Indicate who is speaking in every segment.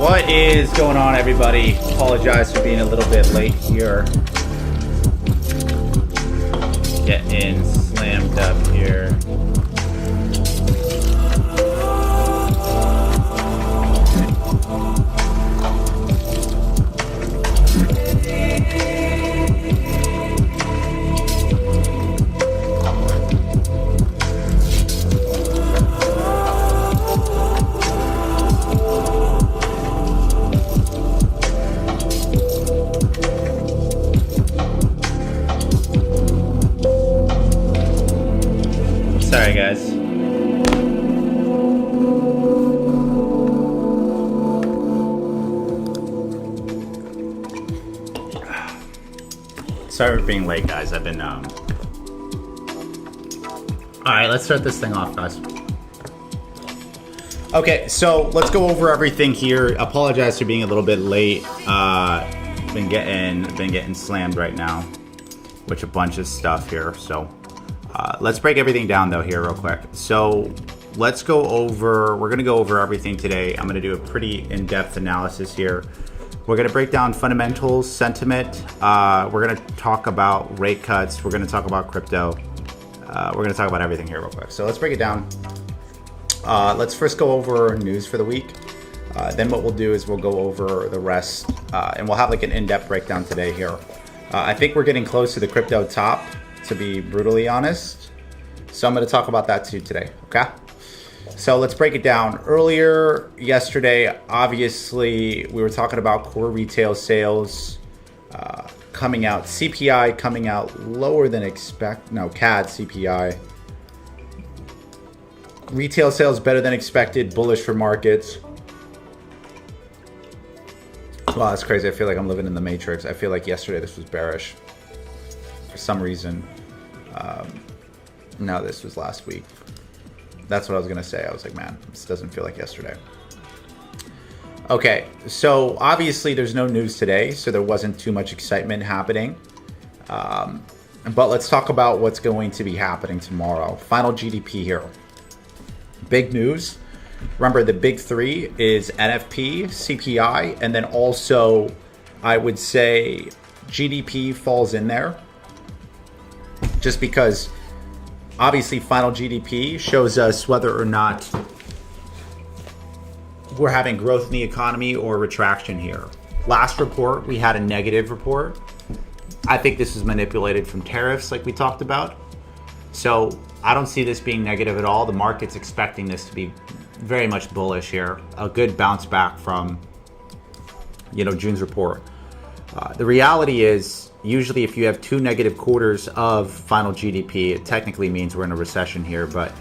Speaker 1: What is going on, everybody? Apologize for being a little bit late here. Getting slammed up here. Sorry, guys. Sorry for being late, guys. I've been, All right, let's start this thing off, guys. Okay, so let's go over everything here. Apologize for being a little bit late. Been getting slammed right now, with a bunch of stuff here, so. Let's break everything down though here real quick. So let's go over, we're gonna go over everything today. I'm gonna do a pretty in-depth analysis here. We're gonna break down fundamentals, sentiment. We're gonna talk about rate cuts. We're gonna talk about crypto. We're gonna talk about everything here real quick. So let's break it down. Let's first go over news for the week. Then what we'll do is we'll go over the rest, and we'll have like an in-depth breakdown today here. I think we're getting close to the crypto top, to be brutally honest. So I'm going to talk about that too today, okay? So let's break it down. Earlier yesterday, obviously, we were talking about core retail sales coming out, CPI coming out lower than CAD CPI. Retail sales better than expected, bullish for markets. Wow, that's crazy. I feel like I'm living in the Matrix. I feel like yesterday this was bearish for some reason. No, this was last week. That's what I was going to say. I was like, man, this doesn't feel like yesterday. Okay, so obviously there's no news today, so there wasn't too much excitement happening. But let's talk about what's going to be happening tomorrow. Final GDP here. Big news. Remember, the big three is NFP, CPI, and then also I would say GDP falls in there. Just because obviously final GDP shows us whether or not we're having growth in the economy or retraction here. Last report, we had a negative report. I think this is manipulated from tariffs like we talked about. So I don't see this being negative at all. The market's expecting this to be very much bullish here. A good bounce back from, June's report. The reality is, usually if you have two negative quarters of final GDP, it technically means we're in a recession here. But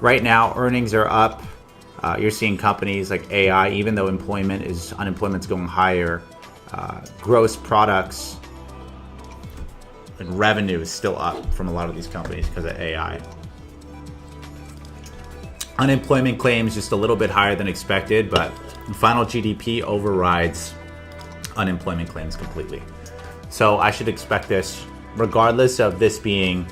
Speaker 1: right now, earnings are up. You're seeing companies like AI, even though unemployment's going higher, gross products and revenue is still up from a lot of these companies because of AI. Unemployment claims just a little bit higher than expected, but final GDP overrides unemployment claims completely. So I should expect this, regardless of this being,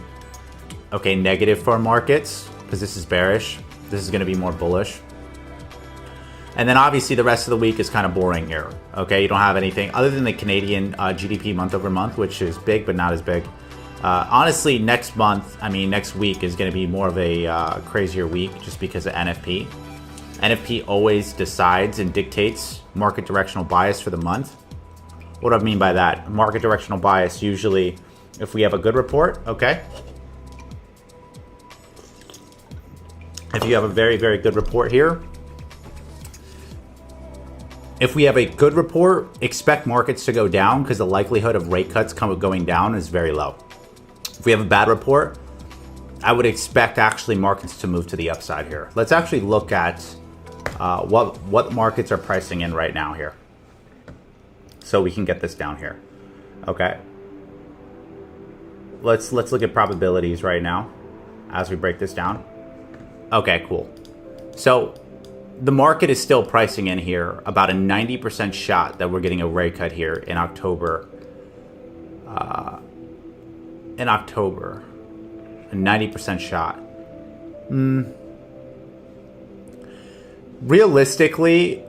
Speaker 1: negative for markets, because this is bearish. This is going to be more bullish. And then obviously the rest of the week is kind of boring here. Okay, you don't have anything other than the Canadian GDP month over month, which is big, but not as big. Honestly, next week is going to be more of a crazier week just because of NFP. NFP always decides and dictates market directional bias for the month. What do I mean by that? Market directional bias, usually if we have a good report, okay? If you have a very, very good report here, if we have a good report, expect markets to go down because the likelihood of rate cuts going down is very low. If we have a bad report, I would expect actually markets to move to the upside here. Let's actually look at what markets are pricing in right now here, so we can get this down here. Okay. Let's look at probabilities right now as we break this down. Okay, cool. So the market is still pricing in here about a 90% shot that we're getting a rate cut here in October. A 90% shot. Realistically,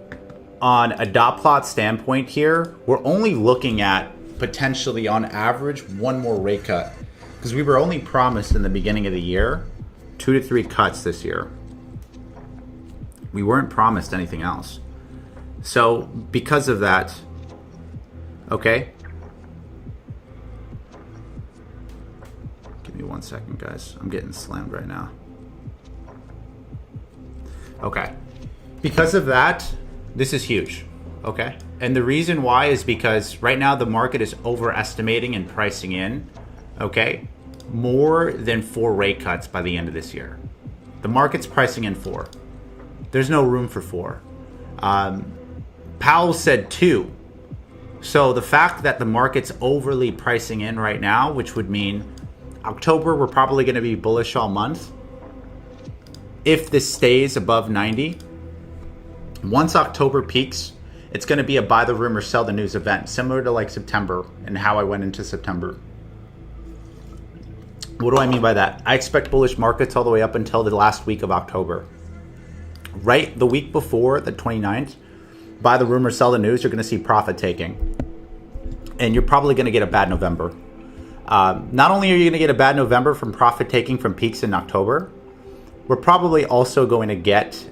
Speaker 1: on a dot plot standpoint here, we're only looking at potentially on average one more rate cut, because we were only promised in the beginning of the year 2 to 3 cuts this year. We weren't promised anything else. So because of that, okay. Give me 1 second, guys. I'm getting slammed right now. Okay. Because of that, this is huge. Okay. And the reason why is because right now the market is overestimating and pricing in, okay, more than 4 rate cuts by the end of this year. The market's pricing in 4. There's no room for 4. Powell said 2. So the fact that the market's overly pricing in right now, which would mean October, we're probably going to be bullish all month. If this stays above 90, once October peaks, it's going to be a buy the rumor, sell the news event, similar to like September and how I went into September. What do I mean by that? I expect bullish markets all the way up until the last week of October. right the week before the 29th, buy the rumor, sell the news, you're going to see profit taking. And you're probably going to get a bad November. Not only are you going to get a bad November from profit taking from peaks in October, we're probably also going to get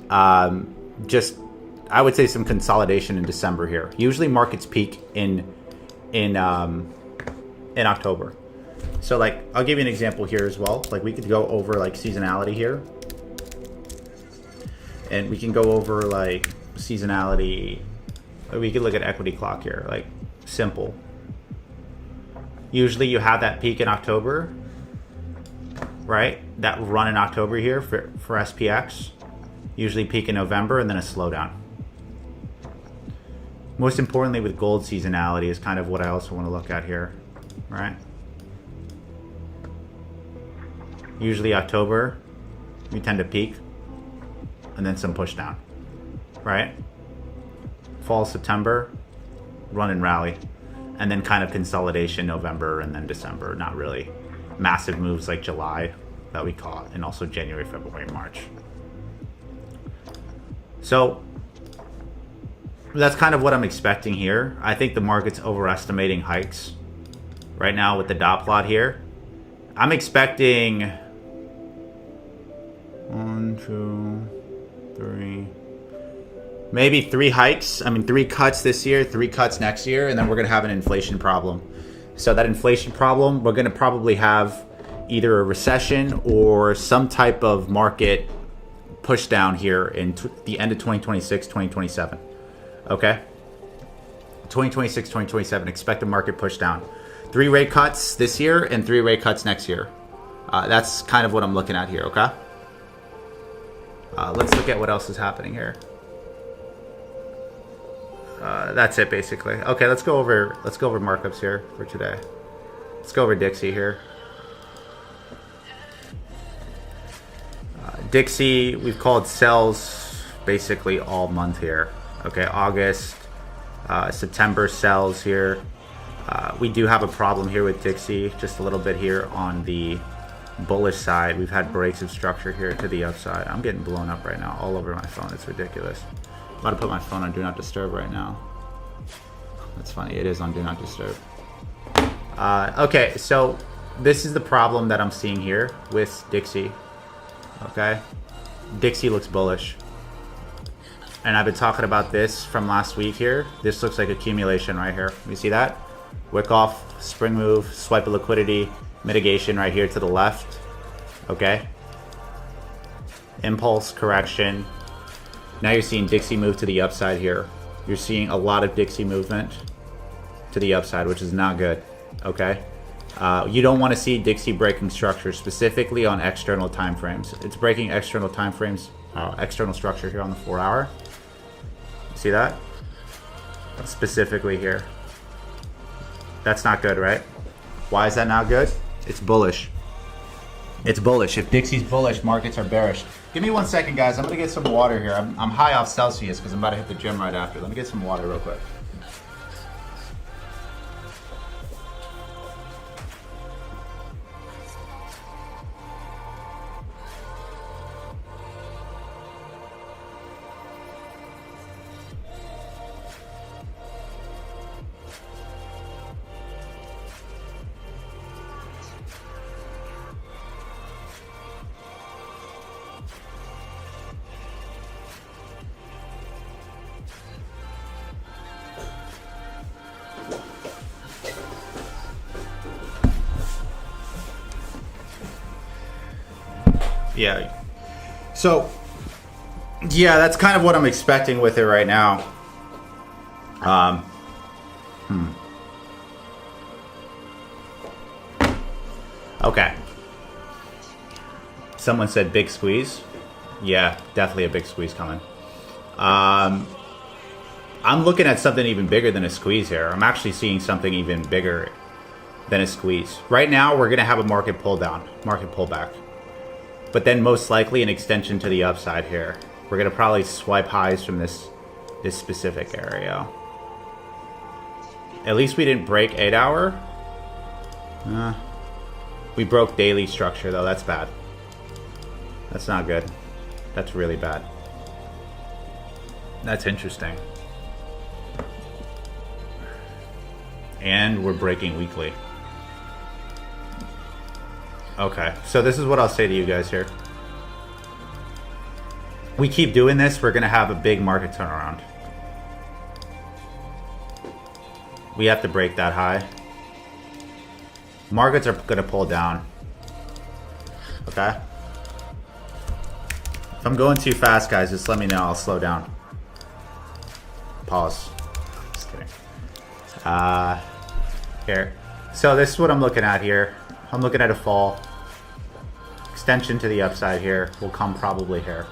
Speaker 1: just, I would say, some consolidation in December here. Usually markets peak in October. So like, I'll give you an example here as well. Like we could go over like seasonality here. And we can go over like seasonality. We could look at equity clock here, like simple. Usually you have that peak in October, right? That run in October here for SPX. Usually peak in November and then a slowdown. Most importantly with gold seasonality is kind of what I also want to look at here, right? Usually October, we tend to peak and then some push down, right? Fall, September, run and rally, and then kind of consolidation November and then December. Not really massive moves like July that we caught, and also January, February, March. So that's kind of what I'm expecting here. I think the market's overestimating hikes right now with the dot plot here. I'm expecting 1, 2, 3, maybe 3 hikes. I mean, 3 cuts this year, 3 cuts next year, and then we're going to have an inflation problem. So that inflation problem, we're going to probably have either a recession or some type of market push down here in the end of 2026, 2027. Okay? 2026, 2027, expect a market push down. 3 rate cuts this year and 3 rate cuts next year. That's kind of what I'm looking at here, okay? Let's look at what else is happening here. That's it basically. Okay, let's go over markups here for today. Let's go over Dixie here. Dixie, we've called sells basically all month here. Okay, August, September sells here. We do have a problem here with Dixie, just a little bit here on the bullish side. We've had breaks of structure here to the upside. I'm getting blown up right now all over my phone. It's ridiculous. I'm about to put my phone on do not disturb right now. That's funny. It is on do not disturb. Okay, so this is the problem that I'm seeing here with Dixie. Okay, Dixie looks bullish. And I've been talking about this from last week here. This looks like accumulation right here. You see that? Wick off, spring move, swipe of liquidity, mitigation right here to the left. Okay. Impulse correction. Now you're seeing Dixie move to the upside here. You're seeing a lot of Dixie movement to the upside, which is not good. Okay. You don't want to see Dixie breaking structure, specifically on external time frames. It's breaking external time frames, external structure here on the 4-hour. See that? Specifically here. That's not good, right? Why is that not good? It's bullish. It's bullish. If Dixie's bullish, markets are bearish. Give me 1 second, guys. I'm going to get some water here. I'm high off Celsius because I'm about to hit the gym right after. Let me get some water real quick. Yeah. So, yeah, that's kind of what I'm expecting with it right now. Okay. Someone said big squeeze. Yeah, definitely a big squeeze coming. I'm looking at something even bigger than a squeeze here. I'm actually seeing something even bigger than a squeeze. Right now, we're going to have a market pull down, market pullback. But then most likely an extension to the upside here. We're going to probably swipe highs from this specific area. At least we didn't break 8-hour. We broke daily structure though. That's bad. That's not good. That's really bad. That's interesting. And we're breaking weekly. Okay, so this is what I'll say to you guys here. We keep doing this, we're gonna have a big market turnaround. We have to break that high. Markets are gonna pull down. Okay? If I'm going too fast, guys, just let me know. I'll slow down. Pause. Just kidding. Here. So this is what I'm looking at here. I'm looking at a fall. Extension to the upside here will come probably here.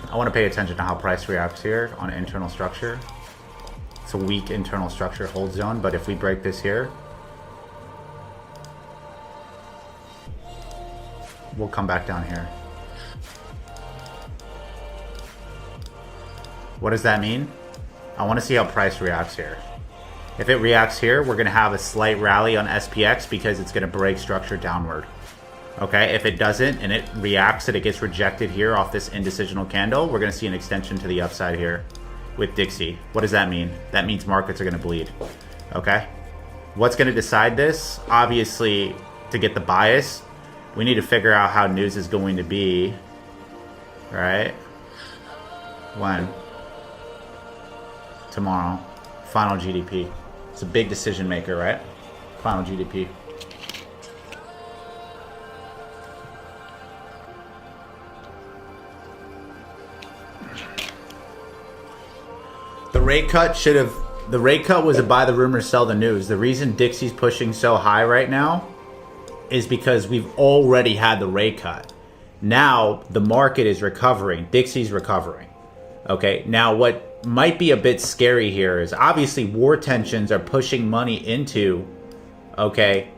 Speaker 1: I want to pay attention to how price reacts here on internal structure. It's a weak internal structure hold zone, but if we break this here, we'll come back down here. What does that mean? I want to see how price reacts here. If it reacts here, we're going to have a slight rally on SPX because it's going to break structure downward. Okay, if it doesn't and it reacts and it gets rejected here off this indecisional candle, we're going to see an extension to the upside here with Dixie. What does that mean? That means markets are going to bleed. Okay, what's going to decide this? Obviously, to get the bias, we need to figure out how news is going to be, right? When? Tomorrow. Final GDP. It's a big decision maker, right? Final GDP. The rate cut was a buy the rumors, sell the news. The reason Dixie's pushing so high right now is because we've already had the rate cut. Now the market is recovering. Dixie's recovering. Okay, now what might be a bit scary here is obviously war tensions are pushing money into, okay,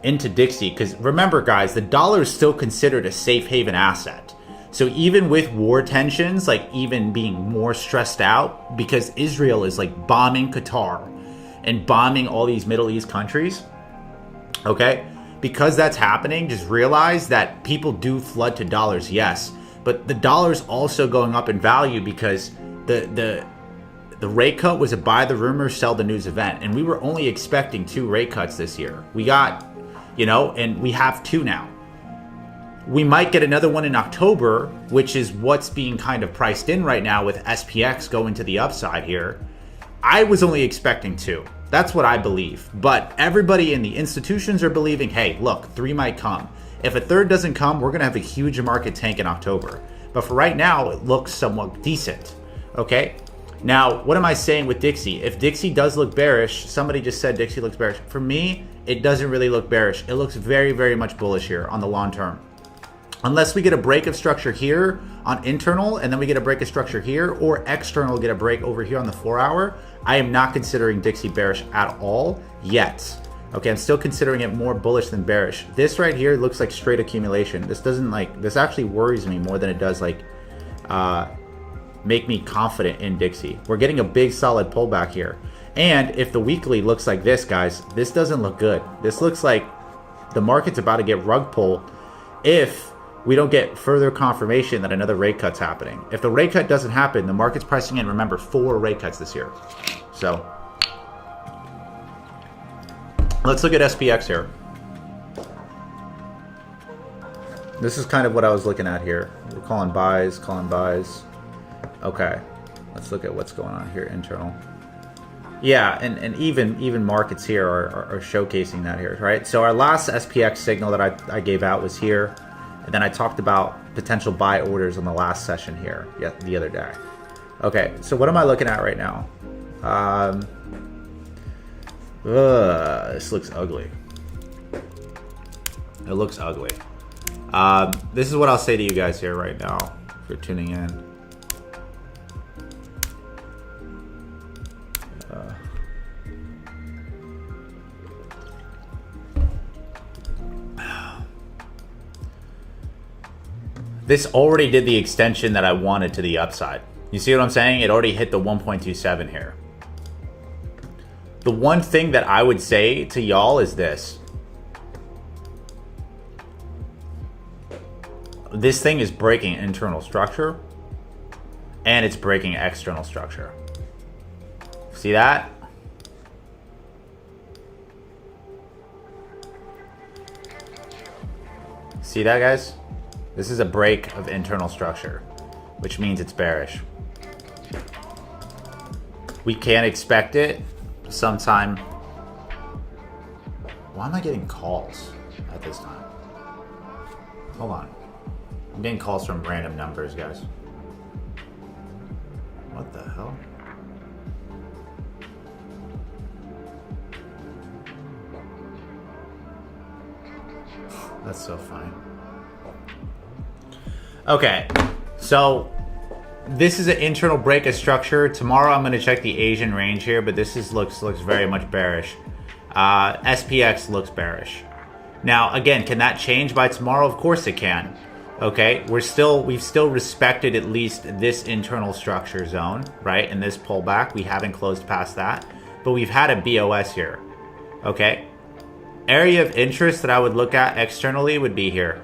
Speaker 1: into Dixie. Because remember, guys, the dollar is still considered a safe haven asset. So even with war tensions, like even being more stressed out because Israel is like bombing Qatar and bombing all these Middle East countries, okay, because that's happening, just realize that people do flood to dollars, yes, but the dollar's also going up in value because the rate cut was a buy the rumor, sell the news event, and we were only expecting 2 rate cuts this year. We got, you know, and we have 2 now. We might get another one in October, which is what's being kind of priced in right now with SPX going to the upside here. I was only expecting 2. That's what I believe. But everybody in the institutions are believing, hey, look, 3 might come. If a third doesn't come, we're going to have a huge market tank in October. But for right now, it looks somewhat decent. Okay? Now, what am I saying with Dixie? If Dixie does look bearish, somebody just said Dixie looks bearish. For me, it doesn't really look bearish. It looks very, very much bullish here on the long term. Unless we get a break of structure here on internal, and then we get a break of structure here, or external get a break over here on the 4-hour, I am not considering Dixie bearish at all yet. Okay, I'm still considering it more bullish than bearish. This right here looks like straight accumulation. This doesn't like, this actually worries me more than it does like make me confident in Dixie. We're getting a big solid pullback here. And if the weekly looks like this, guys, this doesn't look good. This looks like the market's about to get rug pulled if we don't get further confirmation that another rate cut's happening. If the rate cut doesn't happen, the market's pricing in, remember, 4 rate cuts this year. So let's look at SPX here. This is kind of what I was looking at here. We're calling buys, calling buys. Okay, let's look at what's going on here internal. Yeah, and even markets here are showcasing that here, right? So our last SPX signal that I gave out was here. And then I talked about potential buy orders on the last session here, the other day. Okay, so what am I looking at right now? This looks ugly. It looks ugly. This is what I'll say to you guys here right now if you're tuning in. This already did the extension that I wanted to the upside. You see what I'm saying? It already hit the 1.27 here. The one thing that I would say to y'all is this. This thing is breaking internal structure. and it's breaking external structure. See that? See that, guys? This is a break of internal structure, which means it's bearish. We can expect it sometime. Why am I getting calls at this time? Hold on. I'm getting calls from random numbers, guys. What the hell? That's so funny. Okay, so this is an internal break of structure. Tomorrow I'm going to check the Asian range here, but this is looks very much bearish. SPX looks bearish. Now again, can that change by tomorrow? Of course it can. Okay, we've still respected at least this internal structure zone, right? In this pullback, we haven't closed past that, but we've had a BOS here. Okay, area of interest that I would look at externally would be here.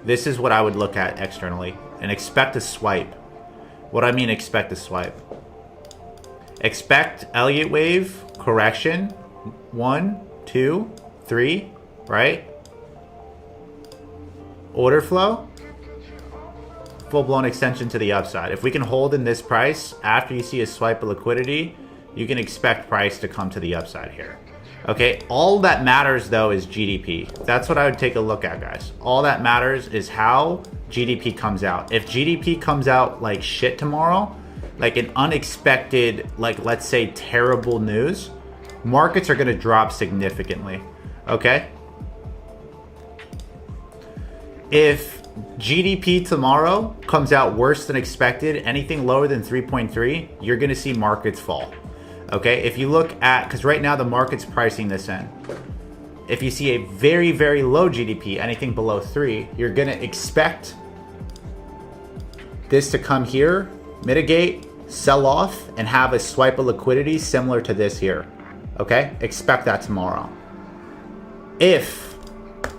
Speaker 1: This is what I would look at externally and expect a swipe. What I mean expect a swipe. Expect Elliott wave correction. 1, 2, 3, right? Order flow. Full-blown extension to the upside. If we can hold in this price after you see a swipe of liquidity, you can expect price to come to the upside here. Okay, all that matters though is GDP. That's what I would take a look at, guys. All that matters is how GDP comes out. If GDP comes out like shit tomorrow, like an unexpected, like let's say terrible news, markets are gonna drop significantly, okay? If GDP tomorrow comes out worse than expected, anything lower than 3.3, you're gonna see markets fall. Okay, if you look at, because right now the market's pricing this in. If you see a very, very low GDP, anything below 3, you're going to expect this to come here, mitigate, sell off, and have a swipe of liquidity similar to this here. Okay, expect that tomorrow. If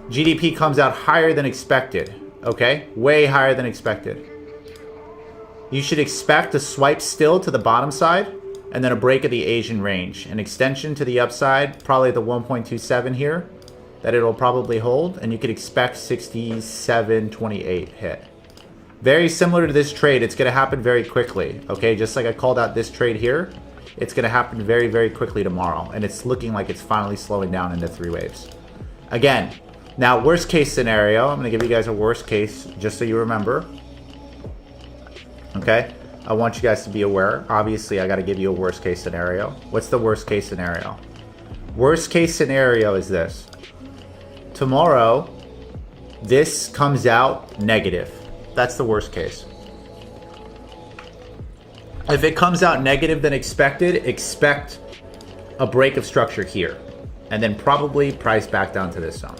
Speaker 1: GDP comes out higher than expected, okay, way higher than expected, you should expect a swipe still to the bottom side, and then a break of the Asian range. An extension to the upside, probably the 1.27 here, that it'll probably hold, and you could expect 67.28 hit. Very similar to this trade, it's gonna happen very quickly, okay? Just like I called out this trade here, it's gonna happen very, very quickly tomorrow, and it's looking like it's finally slowing down into 3 waves. Again, now worst case scenario, I'm gonna give you guys a worst case, just so you remember, okay? I want you guys to be aware. Obviously, I got to give you a worst case scenario. What's the worst case scenario? Worst case scenario is this. Tomorrow, this comes out negative. That's the worst case. If it comes out negative than expected, expect a break of structure here. And then probably price back down to this zone.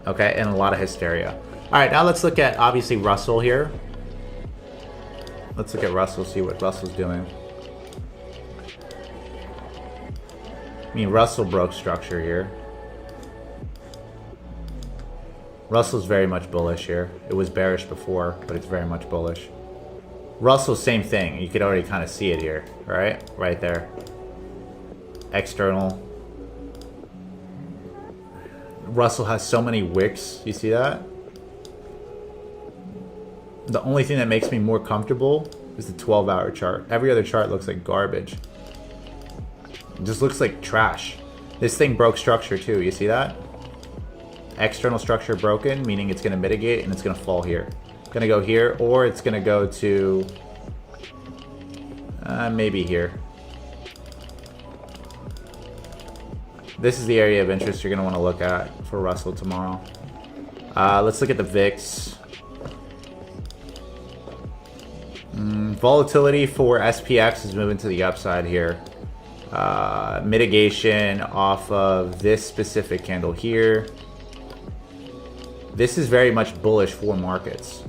Speaker 1: Okay, and a lot of hysteria. All right, now let's look at, obviously, Russell here. Let's look at Russell, see what Russell's doing. I mean, Russell broke structure here. Russell's very much bullish here. It was bearish before, but it's very much bullish. Russell, same thing. You could already kind of see it here, right? Right there. External. Russell has so many wicks. You see that? The only thing that makes me more comfortable is the 12-hour chart. Every other chart looks like garbage. It just looks like trash. This thing broke structure too. You see that? External structure broken, meaning it's going to mitigate and it's going to fall here. It's going to go here, or it's going to go to maybe here. This is the area of interest you're going to want to look at for Russell tomorrow. Let's look at the VIX. Volatility for SPX is moving to the upside here. Mitigation off of this specific candle here. This is very much bullish for markets.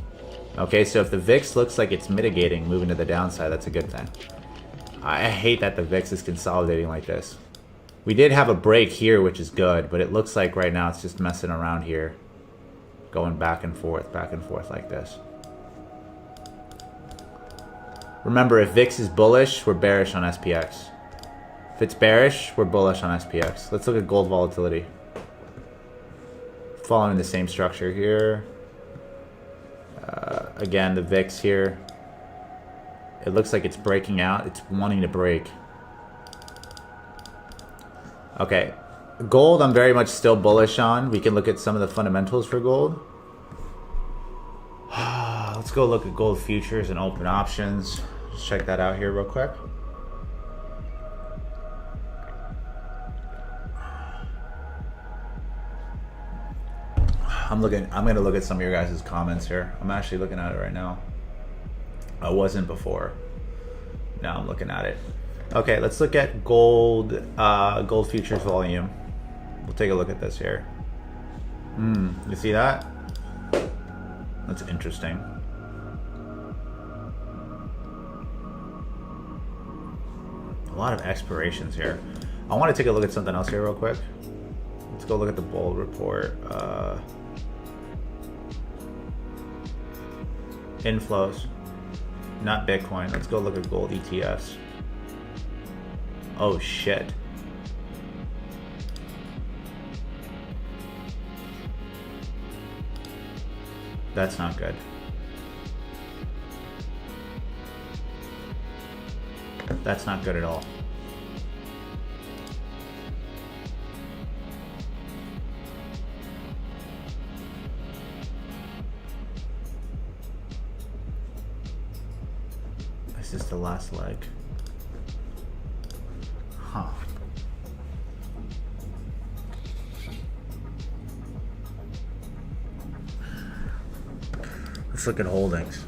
Speaker 1: Okay, so if the VIX looks like it's mitigating, moving to the downside, that's a good thing. I hate that the VIX is consolidating like this. We did have a break here, which is good, but it looks like right now it's just messing around here. Going back and forth like this. Remember, if VIX is bullish, we're bearish on SPX. If it's bearish, we're bullish on SPX. Let's look at gold volatility. Following the same structure here. Again, the VIX here. It looks like it's breaking out. It's wanting to break. Okay. Gold, I'm very much still bullish on. We can look at some of the fundamentals for gold. Let's go look at gold futures and open options. Just check that out here real quick. I'm gonna look at some of your guys' comments here. I'm actually looking at it right now. I wasn't before. Now I'm looking at it. Okay, let's look at gold gold futures volume. We'll take a look at this here. You see that? That's interesting. A lot of expirations here. I want to take a look at something else here real quick. Let's go look at the bull report. Inflows, not Bitcoin. Let's go look at gold ETFs. Oh shit. That's not good. That's not good at all. Is this the last leg? Huh. Let's look at holdings.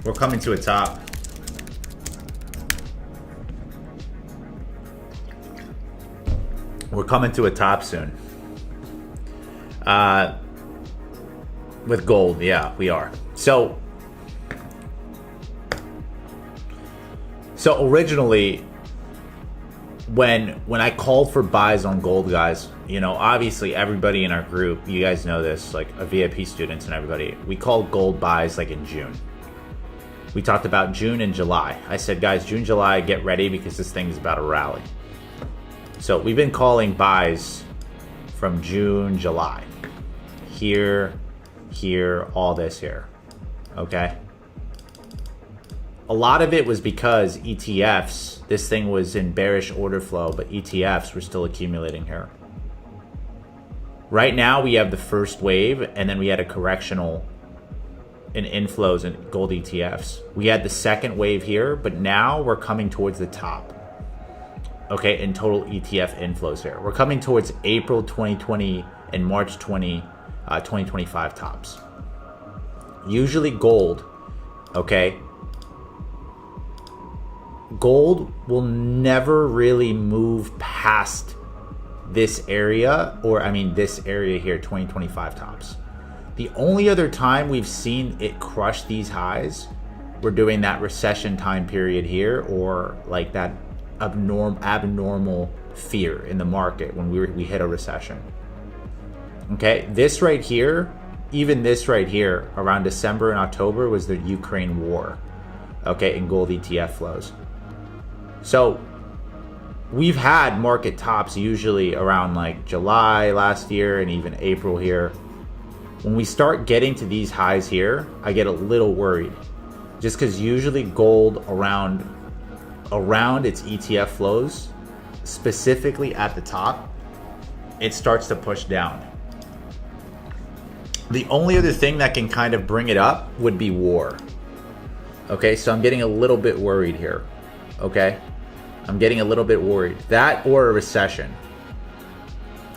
Speaker 1: We're coming to a top. We're coming to a top soon. With gold, yeah, we are. So originally, when I called for buys on gold, guys, you know, obviously everybody in our group, you guys know this, like our VIP students and everybody, we called gold buys like in June. We talked about June and July. I said, guys, June, July, get ready because this thing is about to rally. So we've been calling buys from June, July. Here, all this here. Okay? A lot of it was because ETFs, this thing was in bearish order flow, but ETFs were still accumulating here. Right now, we have the first wave, and then we had a correctional in inflows in gold ETFs. We had the second wave here, but now we're coming towards the top. Okay, in total ETF inflows here. We're coming towards April 2020 and March 2025 tops. Usually gold, okay, gold will never really move past this area, or I mean this area here, 2025 tops. The only other time we've seen it crush these highs, we're doing that recession time period here, or like that abnormal fear in the market when we hit a recession. Okay, this right here, even this right here around December and October was the Ukraine war, okay, in gold ETF flows. So we've had market tops usually around like July last year and even April here. When we start getting to these highs here, I get a little worried, just because usually gold around its ETF flows, specifically at the top, it starts to push down. The only other thing that can kind of bring it up would be war. Okay, so I'm getting a little bit worried here. Okay, I'm getting a little bit worried. That or a recession.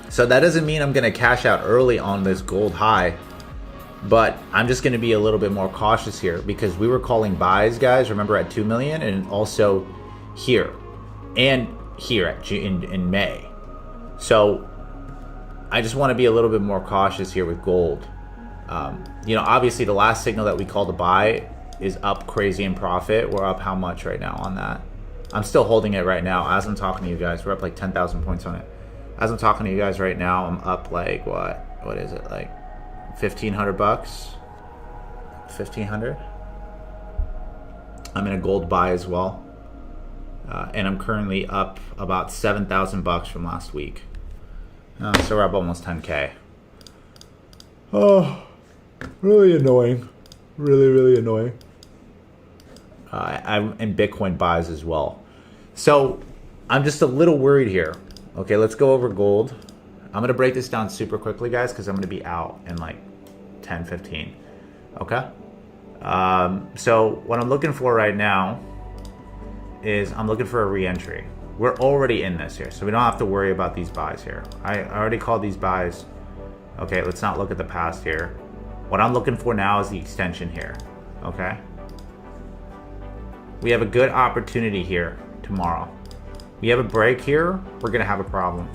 Speaker 1: So that doesn't mean I'm going to cash out early on this gold high, but I'm just going to be a little bit more cautious here because we were calling buys, guys, remember, at 2 million, and also here and here at in May. So I just want to be a little bit more cautious here with gold. You know, obviously the last signal that we called a buy is up crazy in profit. We're up how much right now on that? I'm still holding it right now as I'm talking to you guys. We're up like 10,000 points on it. As I'm talking to you guys right now, I'm up like what is it, like 1,500 bucks? 1,500. I'm in a gold buy as well, and I'm currently up about 7,000 bucks from last week. So we're up almost 10K. Oh, really annoying. Really annoying. I'm in Bitcoin buys as well. So I'm just a little worried here. Okay, let's go over gold. I'm going to break this down super quickly, guys, because I'm going to be out in like 10, 15. Okay? So what I'm looking for right now is I'm looking for a re-entry. We're already in this here, so we don't have to worry about these buys here. I already called these buys. Okay, let's not look at the past here. What I'm looking for now is the extension here. Okay? We have a good opportunity here tomorrow. We have a break here, we're gonna have a problem.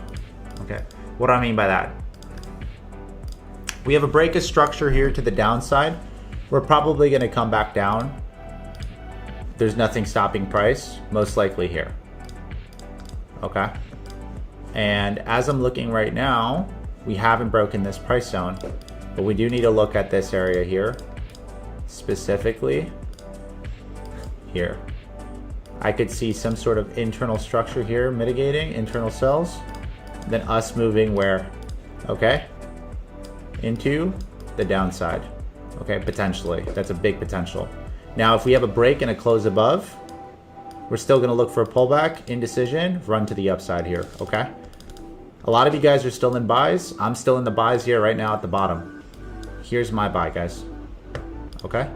Speaker 1: Okay, what do I mean by that? We have a break of structure here to the downside. We're probably gonna come back down. There's nothing stopping price, most likely here. Okay, and as I'm looking right now, we haven't broken this price zone, but we do need to look at this area here, specifically here. I could see some sort of internal structure here mitigating internal sells, then us moving where? Okay, into the downside. Okay, potentially. That's a big potential. Now, if we have a break and a close above, we're still going to look for a pullback, indecision, run to the upside here. Okay, a lot of you guys are still in buys. I'm still in the buys here right now at the bottom. Here's my buy, guys. Okay,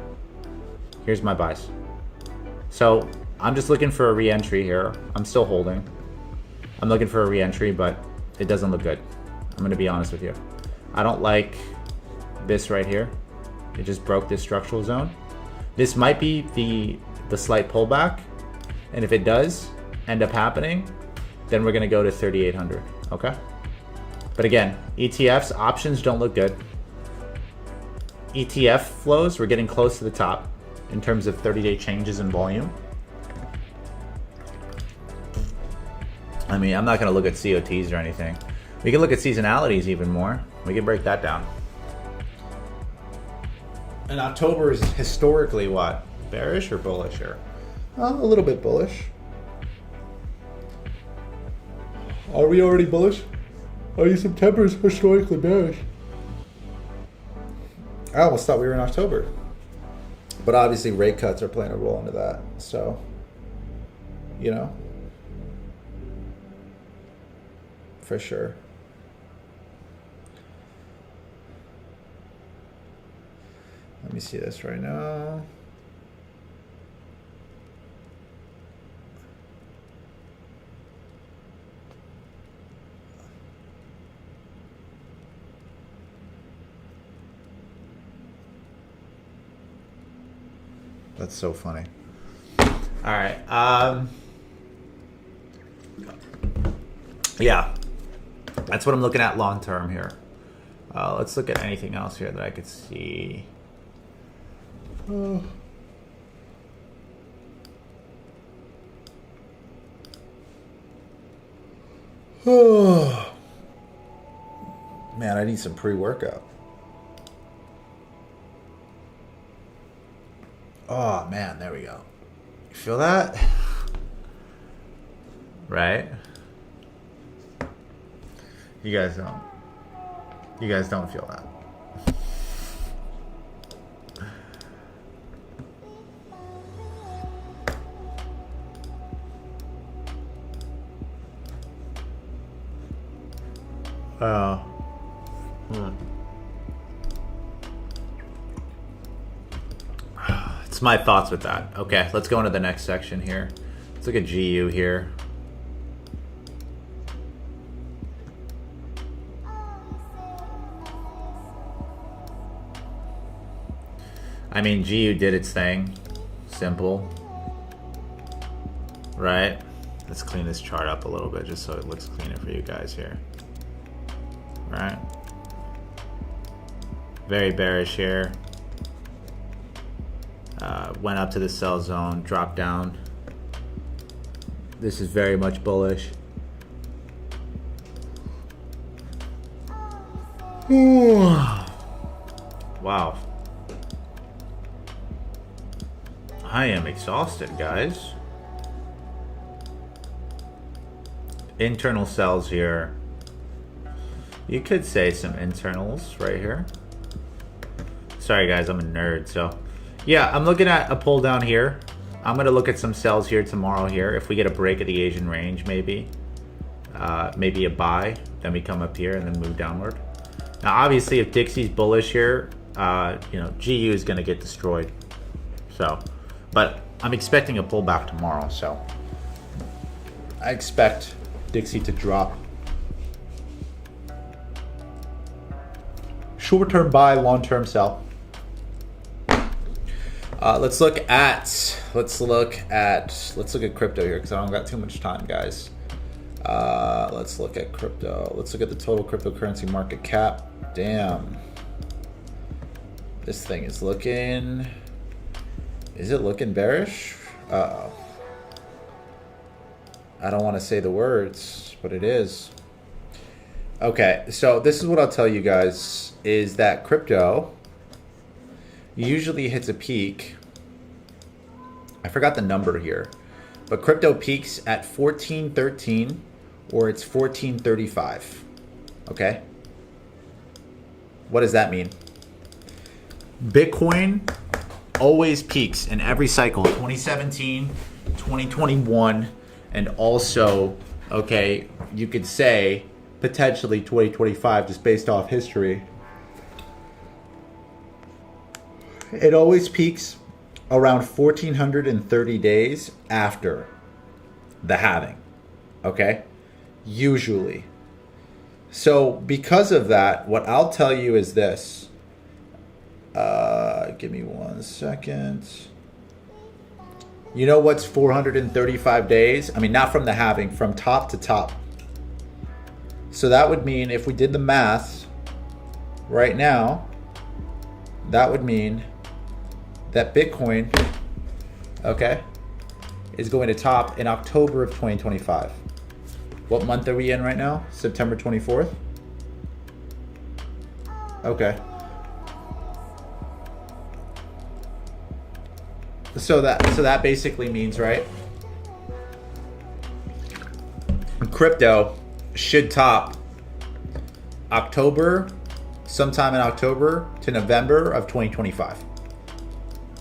Speaker 1: here's my buys. So I'm just looking for a re-entry here. I'm still holding. I'm looking for a re-entry, but it doesn't look good. I'm going to be honest with you. I don't like this right here. It just broke this structural zone. This might be the slight pullback, and if it does end up happening, then we're going to go to 3,800. Okay, but again, ETFs options don't look good. ETF flows, we're getting close to the top in terms of 30-day changes in volume. I mean, I'm not going to look at COTs or anything. We can look at seasonalities even more. We can break that down. And October is historically what? Bearish or bullish here? A little bit bullish. Are we already bullish? September is historically bearish. I almost thought we were in October. But obviously rate cuts are playing a role into that. So, you know, for sure. Let me see this right now. That's so funny. All right. Yeah, that's what I'm looking at long term here. Let's look at anything else here that I could see. Man, I need some pre-workout. Oh man, there we go. You feel that? Right? You guys don't. You guys don't feel that. It's my thoughts with that. Okay, let's go into the next section here. Let's look at GU here. I mean, GU did its thing. Simple. Right? Let's clean this chart up a little bit just so it looks cleaner for you guys here. Right? Very bearish here. Went up to the sell zone, dropped down. This is very much bullish. Wow. I am exhausted, guys. Internal sells here. You could say some internals right here. Sorry guys, I'm a nerd, so yeah, I'm looking at a pull down here. I'm gonna look at some sells here tomorrow here. If we get a break of the Asian range, maybe maybe a buy, then we come up here and then move downward. Now obviously if Dixie's bullish here, you know, GU is gonna get destroyed. So, but I'm expecting a pullback tomorrow, so I expect Dixie to drop. Short-term buy, long-term sell. Let's look at crypto here because I don't got too much time, guys. Let's look at crypto. Let's look at the total cryptocurrency market cap. Damn, this thing is looking. Is it looking bearish? Uh-oh. I don't want to say the words, but it is. Okay, so this is what I'll tell you guys, is that crypto usually hits a peak. I forgot the number here, but crypto peaks at 1413 or it's 1435. Okay? What does that mean? Bitcoin always peaks in every cycle, 2017, 2021, and also, okay, you could say potentially 2025 just based off history. It always peaks around 1430 days after the halving, okay? Usually. So because of that, what I'll tell you is this. Give me 1 second. You know what's 435 days? I mean, not from the halving, from top to top. So that would mean if we did the math right now, that would mean that Bitcoin, okay, is going to top in October of 2025. What month are we in right now? September 24th? Okay. So that basically means, right, crypto should top October, sometime in October to November of 2025.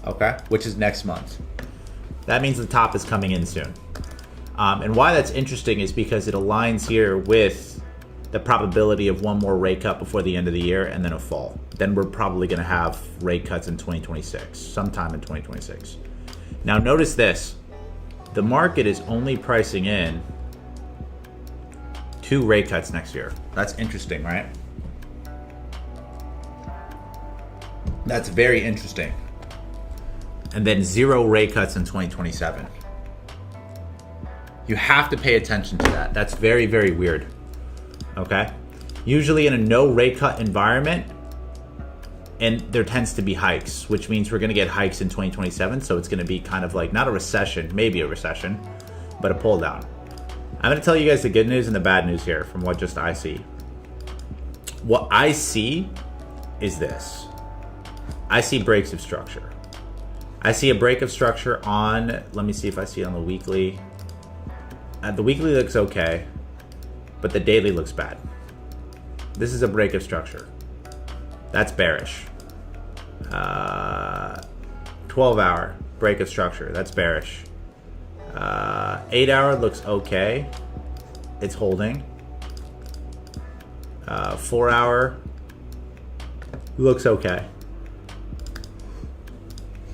Speaker 1: Okay, which is next month. That means the top is coming in soon. And why that's interesting is because it aligns here with the probability of one more rate cut before the end of the year and then a fall. Then we're probably going to have rate cuts in 2026, sometime in 2026. Now notice this, the market is only pricing in 2 rate cuts next year. That's interesting, right? That's very interesting. And then 0 rate cuts in 2027. You have to pay attention to that. That's very, very weird. Okay? Usually in a no rate cut environment, and there tends to be hikes, which means we're going to get hikes in 2027. So it's going to be kind of like, not a recession, maybe a recession, but a pull down. I'm going to tell you guys the good news and the bad news here from what just I see. What I see is this. I see breaks of structure. I see a break of structure on, let me see if I see it on the weekly. The weekly looks okay, but the daily looks bad. This is a break of structure. That's bearish. 12-hour break of structure. That's bearish. 8-hour looks okay. It's holding. 4-hour looks okay.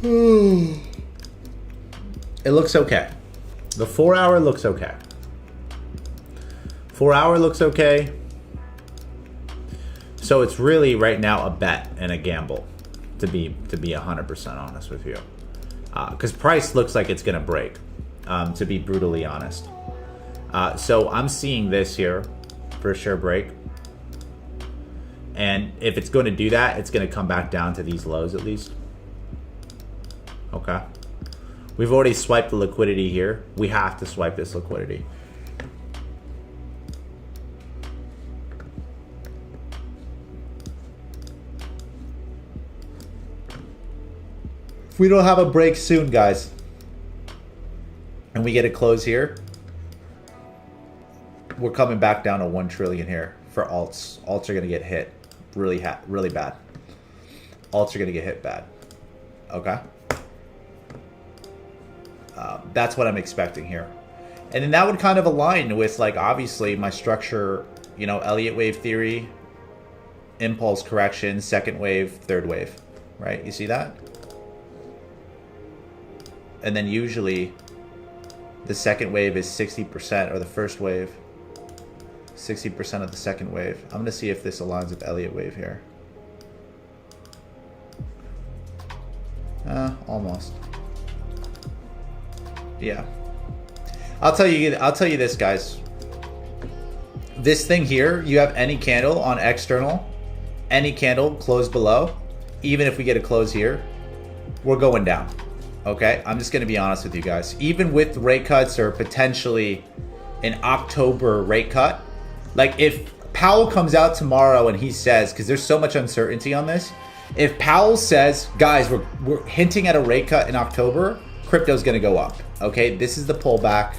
Speaker 1: It looks okay. The 4-hour looks okay. 4-hour looks okay. So it's really right now a bet and a gamble, to be 100% honest with you, because price looks like it's gonna break. To be brutally honest, so I'm seeing this here for sure break, and if it's going to do that, it's going to come back down to these lows at least. Okay. okay? We've already swiped the liquidity here. We have to swipe this liquidity. If we don't have a break soon, guys, and we get a close here, we're coming back down to 1 trillion here for alts. Alts are going to get hit really bad. Alts are going to get hit bad. Okay? That's what I'm expecting here. And then that would kind of align with, like, obviously my structure, you know, Elliott wave theory, impulse correction, second wave, third wave, right? You see that? And then usually the second wave is 60%, or the first wave, 60% of the second wave. I'm going to see if this aligns with Elliott wave here. Almost. Yeah. I'll tell you this, guys. This thing here, you have any candle on external, any candle close below, even if we get a close here, we're going down. Okay, I'm just gonna be honest with you guys. Even with rate cuts, or potentially an October rate cut, like if Powell comes out tomorrow and he says, because there's so much uncertainty on this, if Powell says, guys, we're hinting at a rate cut in October, crypto's gonna go up. Okay, this is the pullback.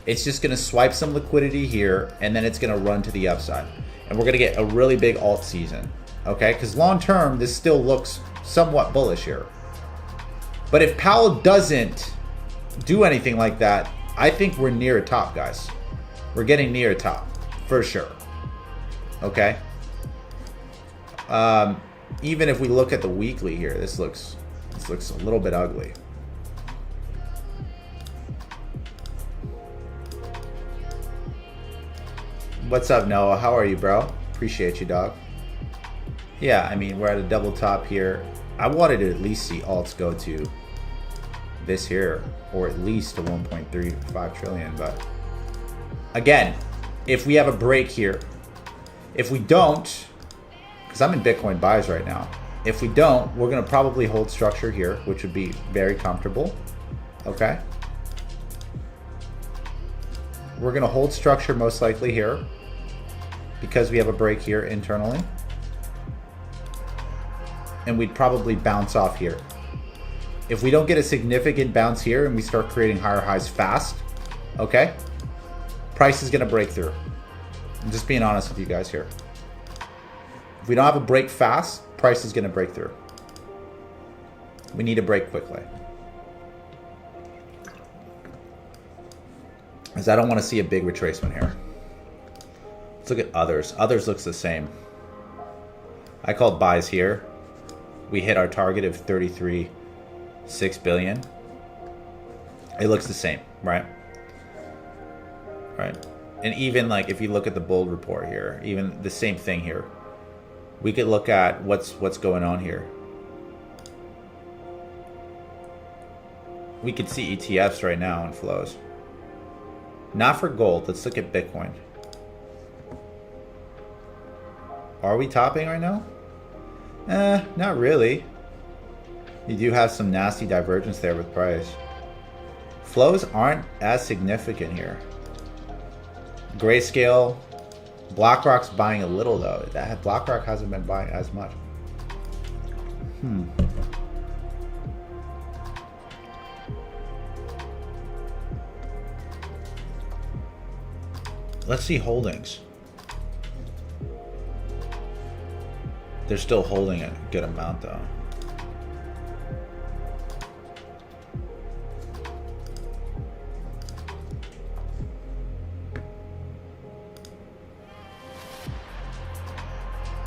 Speaker 1: It's just gonna swipe some liquidity here, and then it's gonna run to the upside, and we're gonna get a really big alt season. Okay, because long term, this still looks somewhat bullish here. But if Powell doesn't do anything like that, I think we're near a top, guys. We're getting near a top, for sure. Okay? Even if we look at the weekly here, this looks a little bit ugly. What's up, Noah? How are you, bro? Appreciate you, dog. Yeah, I mean, we're at a double top here. I wanted to at least see alts go to this here, or at least to 1.35 trillion. But again, if we have a break here, if we don't, because I'm in Bitcoin buys right now, if we don't, we're going to probably hold structure here, which would be very comfortable. Okay, we're going to hold structure most likely here because we have a break here internally, and we'd probably bounce off here. If we don't get a significant bounce here and we start creating higher highs fast, okay, price is going to break through. I'm just being honest with you guys here. If we don't have a break fast, price is going to break through. We need a break quickly, because I don't want to see a big retracement here. Let's look at others. Others looks the same. I called buys here. We hit our target of 33.6 billion. It looks the same, right? Right. And even like if you look at the bold report here, even the same thing here. We could look at what's going on here. We could see ETFs right now in flows. Not for gold. Let's look at Bitcoin. Are we topping right now? Not really. You do have some nasty divergence there with price. Flows aren't as significant here. Grayscale, BlackRock's buying a little though. BlackRock hasn't been buying as much. Let's see holdings. They're still holding a good amount though.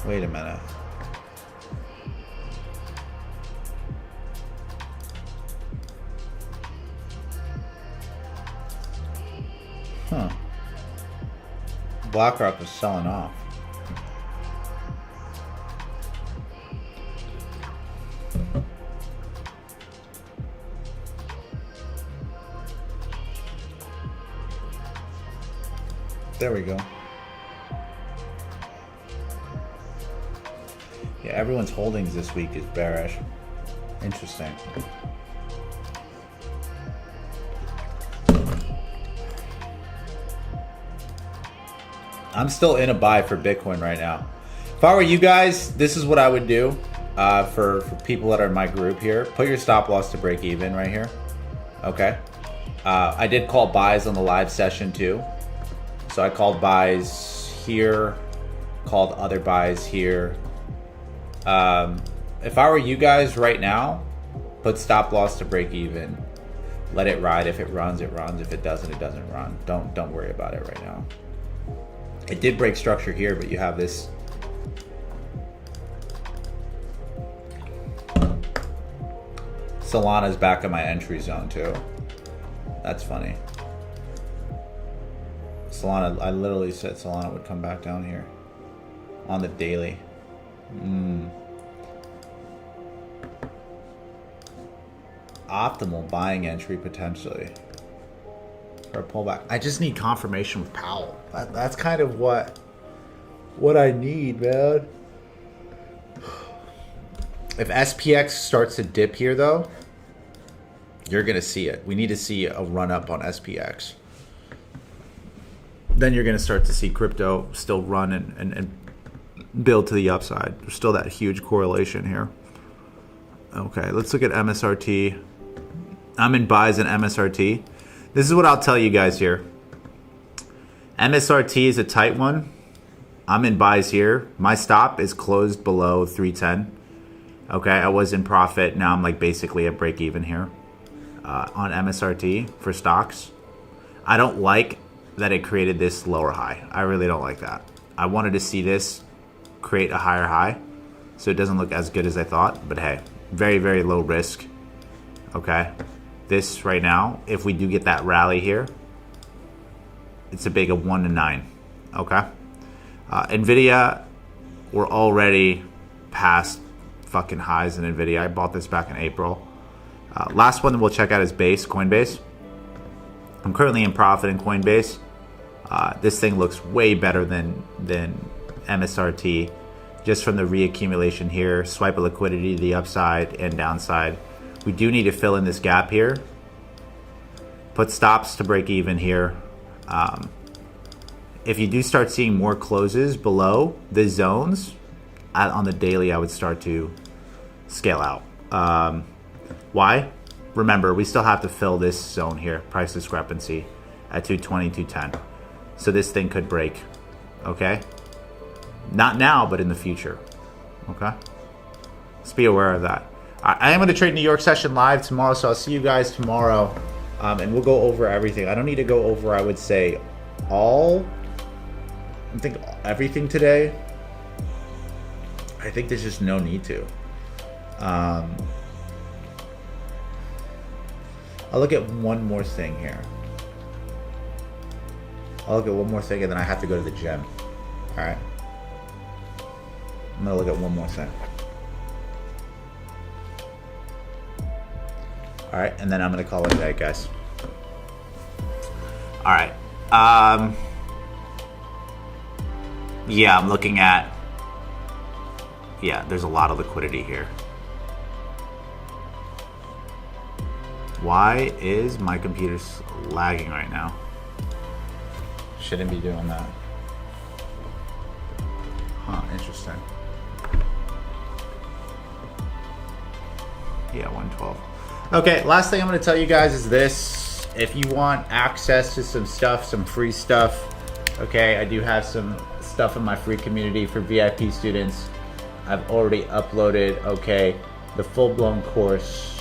Speaker 1: Wait a minute. Huh. BlackRock was selling off. There we go. Yeah, everyone's holdings this week is bearish. Interesting. I'm still in a buy for Bitcoin right now. If I were you guys, this is what I would do for people that are in my group here. Put your stop loss to break even right here. Okay. I did call buys on the live session too. So I called buys here, called other buys here. If I were you guys right now, put stop loss to break even. Let it ride. If it runs, it runs. If it doesn't, it doesn't run. Don't worry about it right now. It did break structure here, but you have this. Solana's back in my entry zone too. That's funny. Solana, I literally said Solana would come back down here on the daily. Optimal buying entry potentially for a pullback. I just need confirmation with Powell. That's kind of what I need, man. If SPX starts to dip here though, you're gonna see it. We need to see a run up on SPX. Then you're gonna start to see crypto still run and build to the upside. There's still that huge correlation here. Okay, let's look at MSRT. I'm in buys in MSRT. This is what I'll tell you guys here. MSRT is a tight one. I'm in buys here. My stop is closed below 310. Okay, I was in profit. Now I'm like basically at break even here on MSRT for stocks. I don't like that it created this lower high. I really don't like that. I wanted to see this create a higher high, so it doesn't look as good as I thought. But hey, very, very low risk. Okay, this right now, if we do get that rally here, it's a big 1 to 9. Okay, Nvidia, we're already past fucking highs in Nvidia. I bought this back in April. Last one that we'll check out is Coinbase. I'm currently in profit in Coinbase. This thing looks way better than MSRT, just from the reaccumulation here, swipe of liquidity to the upside and downside. We do need to fill in this gap here. Put stops to break even here. If you do start seeing more closes below the zones on the daily, I would start to scale out. Why? Remember, we still have to fill this zone here, price discrepancy at 220, 210. So this thing could break, okay? Not now, but in the future, okay? Let's be aware of that. I am going to trade New York session live tomorrow, so I'll see you guys tomorrow, and we'll go over everything. I don't need to go over, I would say, everything today. I think there's just no need to. I'll look at one more thing here. I'll look at one more thing, and then I have to go to the gym. All right. I'm gonna look at one more thing. All right, and then I'm gonna call it a day, guys. All right. Yeah, I'm looking at. Yeah, there's a lot of liquidity here. Why is my computer lagging right now? Shouldn't be doing that. Huh, interesting. Yeah, 112. Okay, last thing I'm going to tell you guys is this. If you want access to some stuff, some free stuff, okay, I do have some stuff in my free community for VIP students. I've already uploaded, okay, the full-blown course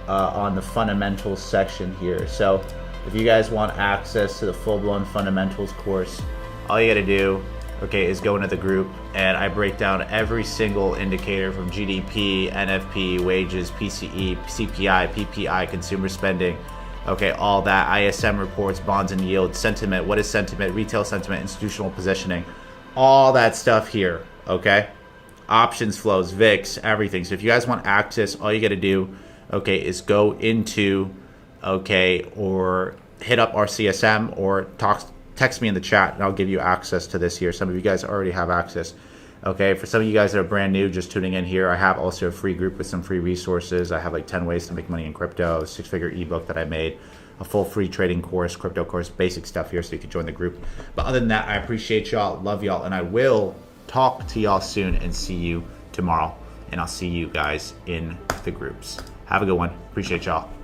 Speaker 1: on the fundamentals section here. So if you guys want access to the full-blown fundamentals course, all you got to do, okay, is go into the group, and I break down every single indicator from GDP, NFP, wages, PCE, CPI, PPI, consumer spending, okay, all that, ISM reports, bonds and yield, sentiment, what is sentiment, retail sentiment, institutional positioning, all that stuff here, okay? Options flows, VIX, everything. So if you guys want access, all you got to do, okay, is go into, okay, or hit up our CSM or text me in the chat, and I'll give you access to this here. Some of you guys already have access. Okay, for some of you guys that are brand new, just tuning in here, I have also a free group with some free resources. I have like 10 ways to make money in crypto, a 6-figure ebook that I made, a full free trading course, crypto course, basic stuff here so you can join the group. But other than that, I appreciate y'all, love y'all, and I will talk to y'all soon and see you tomorrow. And I'll see you guys in the groups. Have a good one. Appreciate y'all.